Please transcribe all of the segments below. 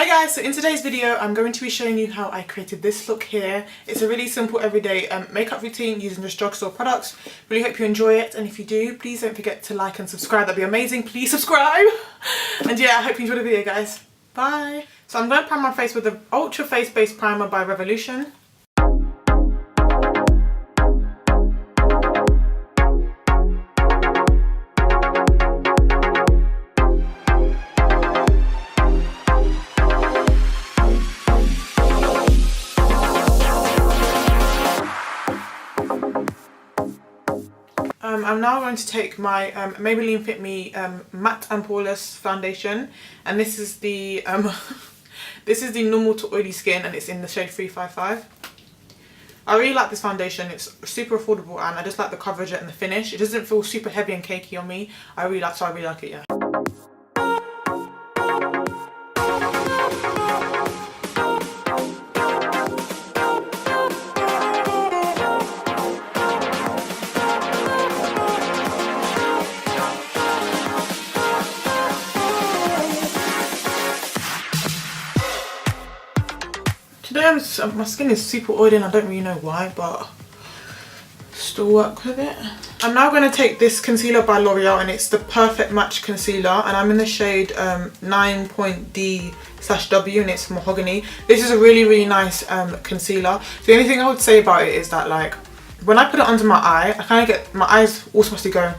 Hey guys, so in today's video I'm going to be showing you how I created this look here. It's a really simple everyday makeup routine using just drugstore products. Really hope you enjoy it, and if you do, please don't forget to like and subscribe. That'd be amazing. Please subscribe. And yeah, I hope you enjoy the video, guys. Bye. So I'm going to prime my face with the Ultra Face Base Primer by Revolution. I'm now going to take my Maybelline Fit Me Matte and Poreless foundation, and this is the this is the normal to oily skin, and it's in the shade 355. I really like this foundation. It's super affordable, and I just like the coverage and the finish. It doesn't feel super heavy and cakey on me. I really like it, yeah. Today my skin is super oily and I don't really know why, but still work with it. I'm now going to take this concealer by L'Oreal, and it's the Perfect Match Concealer, and I'm in the shade 9.D/W, and it's Mahogany. This is a really nice concealer. The only thing I would say about it is that, like, when I put it under my eye, I kind of get my eyes automatically going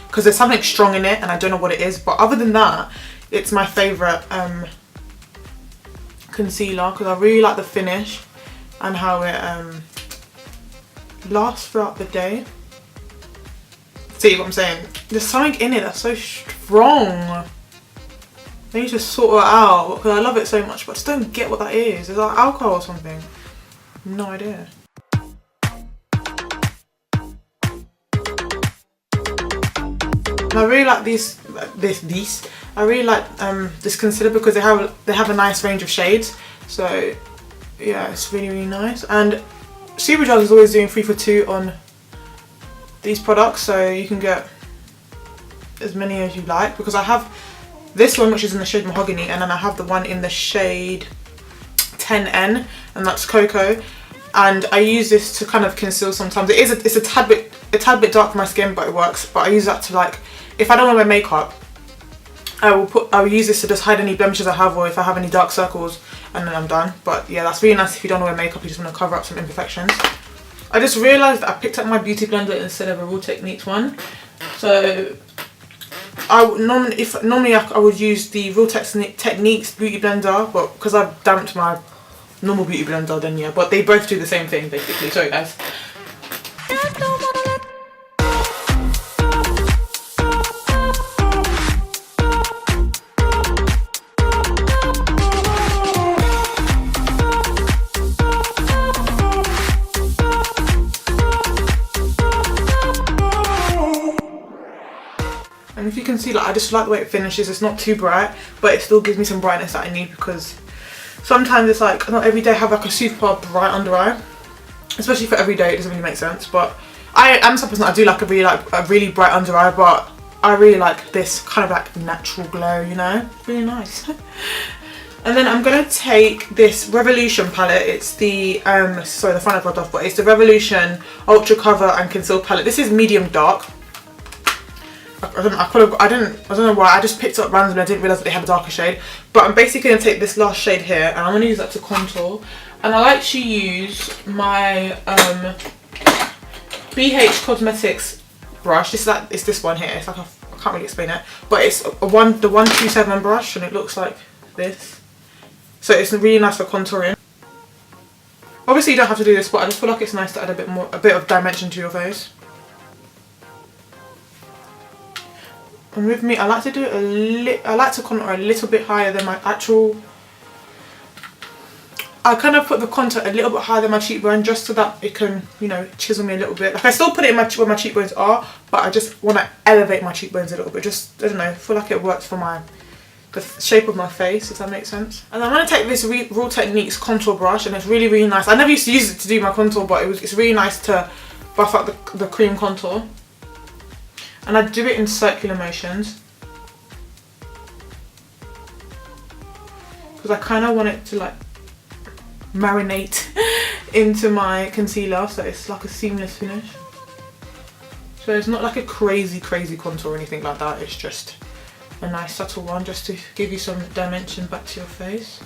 because there's something strong in it and I don't know what it is, but other than that, it's my favourite concealer because I really like the finish and how it lasts throughout the day. See what I'm saying? There's something in it that's so strong. I need to sort it out because I love it so much, but I just don't get what that is. Is that alcohol or something? No idea. I really like I really like this concealer because they have a nice range of shades. So yeah, it's really nice. And Superdrug is always doing 3 for 2 on these products, so you can get as many as you like, because I have this one which is in the shade Mahogany, and then I have the one in the shade 10N, and that's Cocoa. And I use this to kind of conceal sometimes. It's a tad bit dark for my skin, but it works. But I use that to, like, if I don't want to wear makeup, I will use this to just hide any blemishes I have, or if I have any dark circles, and then I'm done. But yeah, that's really nice if you don't want to wear makeup, you just want to cover up some imperfections. I just realised that I picked up my beauty blender instead of a Real Techniques one. So I would normally I would use the Real Techniques beauty blender, but because I've damped my normal beauty blender, then yeah. But they both do the same thing basically. Sorry guys. And if you can see, like, I just like the way it finishes. It's not too bright, but it still gives me some brightness that I need, because sometimes it's like not every day I have like a super bright under eye, especially for every day. It doesn't really make sense, but I am some person that I do like a really bright under eye, but I really like this kind of like natural glow, you know, really nice. And then I'm gonna take this Revolution palette. It's the sorry, the front I got off, but it's the Revolution Ultra Cover and Conceal palette. This is medium dark. I don't know why, I just picked it up randomly. I didn't realise that they had a darker shade. But I'm basically going to take this last shade here, and I'm going to use that to contour. And I like to use my BH Cosmetics brush. It's this one here. It's like I can't really explain it, but it's the 127 brush, and it looks like this. So it's really nice for contouring. Obviously you don't have to do this, but I just feel like it's nice to add a bit of dimension to your face. And with me, I like to do it I like to contour a little bit higher than my actual. I kind of put the contour a little bit higher than my cheekbone, just so that it can, you know, chisel me a little bit. Like, I still put it in where my cheekbones are, but I just want to elevate my cheekbones a little bit. Just, I don't know, I feel like it works for the shape of my face, if that makes sense. And I'm going to take this Real Techniques contour brush, and it's really nice. I never used to use it to do my contour, but it's really nice to buff up the cream contour. And I do it in circular motions. because I kind of want it to like marinate into my concealer, so it's like a seamless finish. So it's not like a crazy contour or anything like that, it's just a nice subtle one just to give you some dimension back to your face.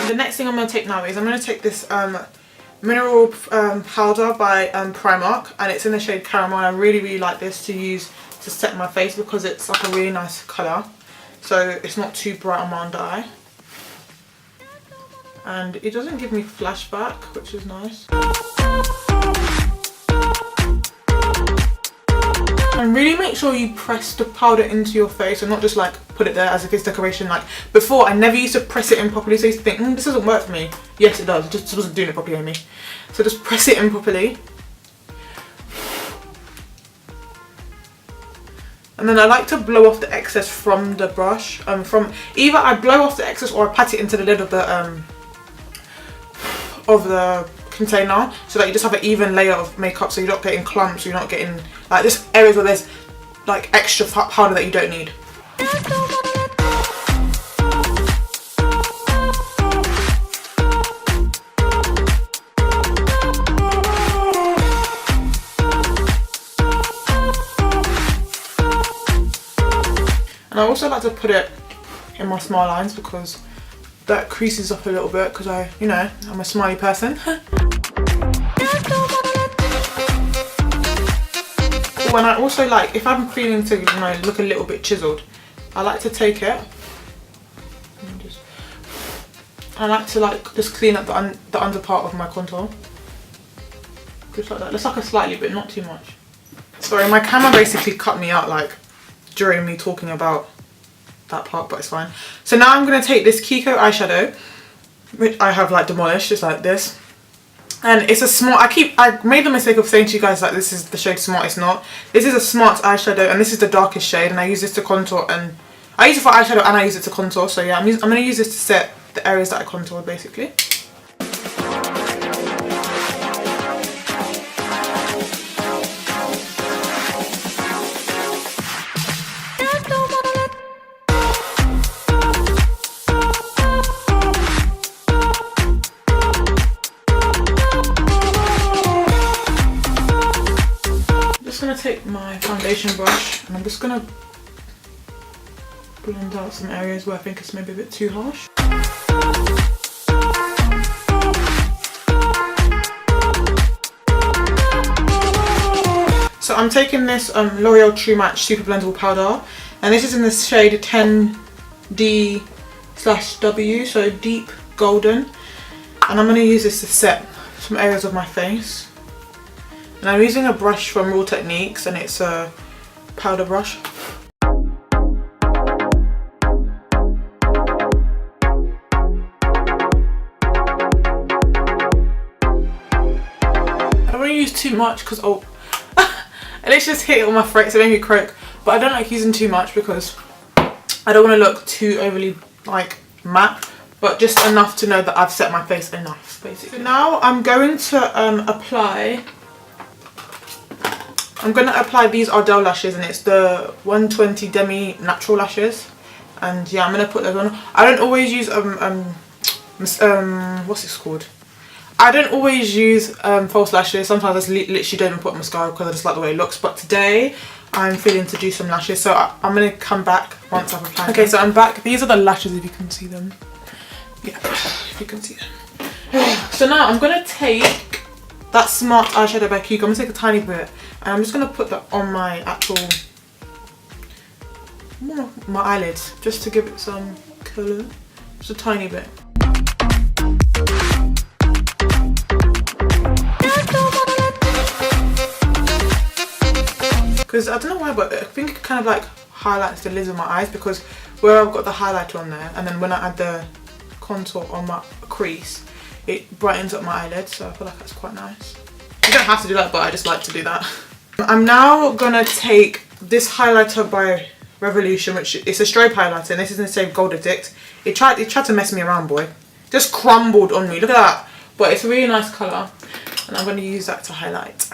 The next thing I'm going to take now is I'm going to take this mineral powder by Primark, and it's in the shade Caramel. I really like this to use to set my face because it's like a really nice colour, so it's not too bright on my under eye, and it doesn't give me flashback, which is nice. And really make sure you press the powder into your face and not just like put it there as if it's decoration. Like before, I never used to press it in properly, so I used to think, this doesn't work for me. Yes, it does, it just wasn't doing it properly, Amy. So just press it in properly. And then I like to blow off the excess from the brush. From either I blow off the excess or I pat it into the lid of the container, so that you just have an even layer of makeup, so you're not getting clumps, so you're not getting like just areas where there's like extra powder that you don't need. And I also like to put it in my smile lines because that creases up a little bit, because I'm a smiley person. When I also like, if I'm feeling to look a little bit chiseled, I like to take it and I like to like just clean up the under part of my contour, just like that. Looks like a slightly bit, not too much. Sorry, my camera basically cut me out like during me talking about that part, but it's fine. So now I'm going to take this Kiko eyeshadow, which I have like demolished, just like this. And it's a smart, I made the mistake of saying to you guys like this is the shade Smart. It's not. This is a Smart eyeshadow, and this is the darkest shade, and I use this to contour, and I use it for eyeshadow and I use it to contour. So yeah, I'm going to use this to set the areas that I contoured basically. Take my foundation brush and I'm just gonna blend out some areas where I think it's maybe a bit too harsh. So I'm taking this L'Oreal True Match Super Blendable Powder, and this is in the shade 10D/W, so deep golden, and I'm going to use this to set some areas of my face. And I'm using a brush from Raw Techniques, and it's a powder brush. I don't want to use too much because and it's just hit it on my throat, so it made me croak. But I don't like using too much because I don't want to look too overly like matte, but just enough to know that I've set my face enough, basically. So now I'm going to apply these Ardell lashes, and it's the 120 Demi Natural Lashes, and yeah, I'm gonna put those on. I don't always use what's it called? I don't always use false lashes. Sometimes I just literally don't even put mascara because I just like the way it looks. But today I'm feeling to do some lashes, so I'm gonna come back once I've applied. Okay, so I'm back. These are the lashes, if you can see them. Yeah, if you can see them. So now I'm gonna take that Smart eyeshadow by Kiko. I'm gonna take a tiny bit, and I'm just gonna put that on my my eyelids, just to give it some colour. Just a tiny bit. Because I don't know why, but I think it kind of like highlights the lids of my eyes, because where I've got the highlighter on there, and then when I add the contour on my crease, it brightens up my eyelids, so I feel like that's quite nice. You don't have to do that, but I just like to do that. I'm now gonna take this highlighter by Revolution, which is a strobe highlighter, and this is in the shade Gold Addict. It tried to mess me around, boy. Just crumbled on me, look at that. But it's a really nice colour, and I'm gonna use that to highlight.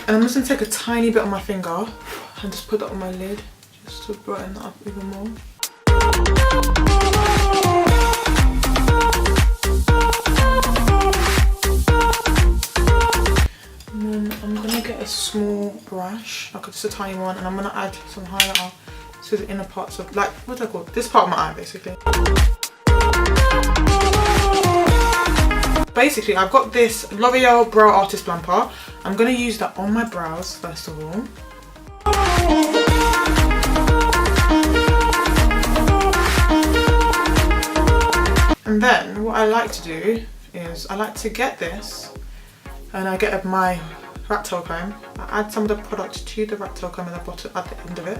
And I'm just going to take a tiny bit on my finger and just put that on my lid just to brighten that up even more. And then I'm going to get a small brush, like just a tiny one, and I'm going to add some highlighter to the inner parts of, like, what's that called? This part of my eye, basically. Basically, I've got this L'Oreal Brow Artist Plumper. I'm going to use that on my brows first of all. And then what I like to do is I like to get this and I get my rat tail comb. I add some of the product to the rat tail comb at the bottom, at the end of it.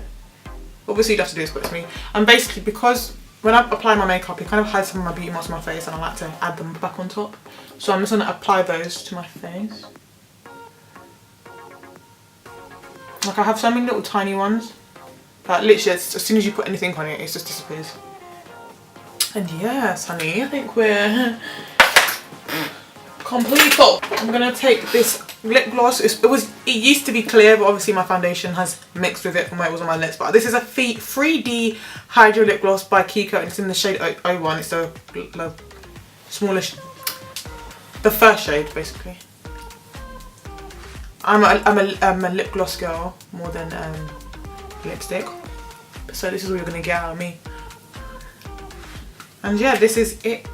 Obviously you don't have to do this, but it's me. And basically, because when I apply my makeup, it kind of hides some of my beauty marks on my face, and I like to add them back on top. So I'm just going to apply those to my face. Like, I have so many little tiny ones that literally as soon as you put anything on it, it just disappears. And yes, honey, I think we're complete. I'm going to take this lip gloss. It used to be clear, but obviously my foundation has mixed with it from where it was on my lips. But this is a 3D Hydro Lip Gloss by Kiko, and it's in the shade 01. It's the smallish, the first shade, basically. I'm a lip gloss girl more than lipstick, so this is what you're gonna get out of me. And yeah, this is it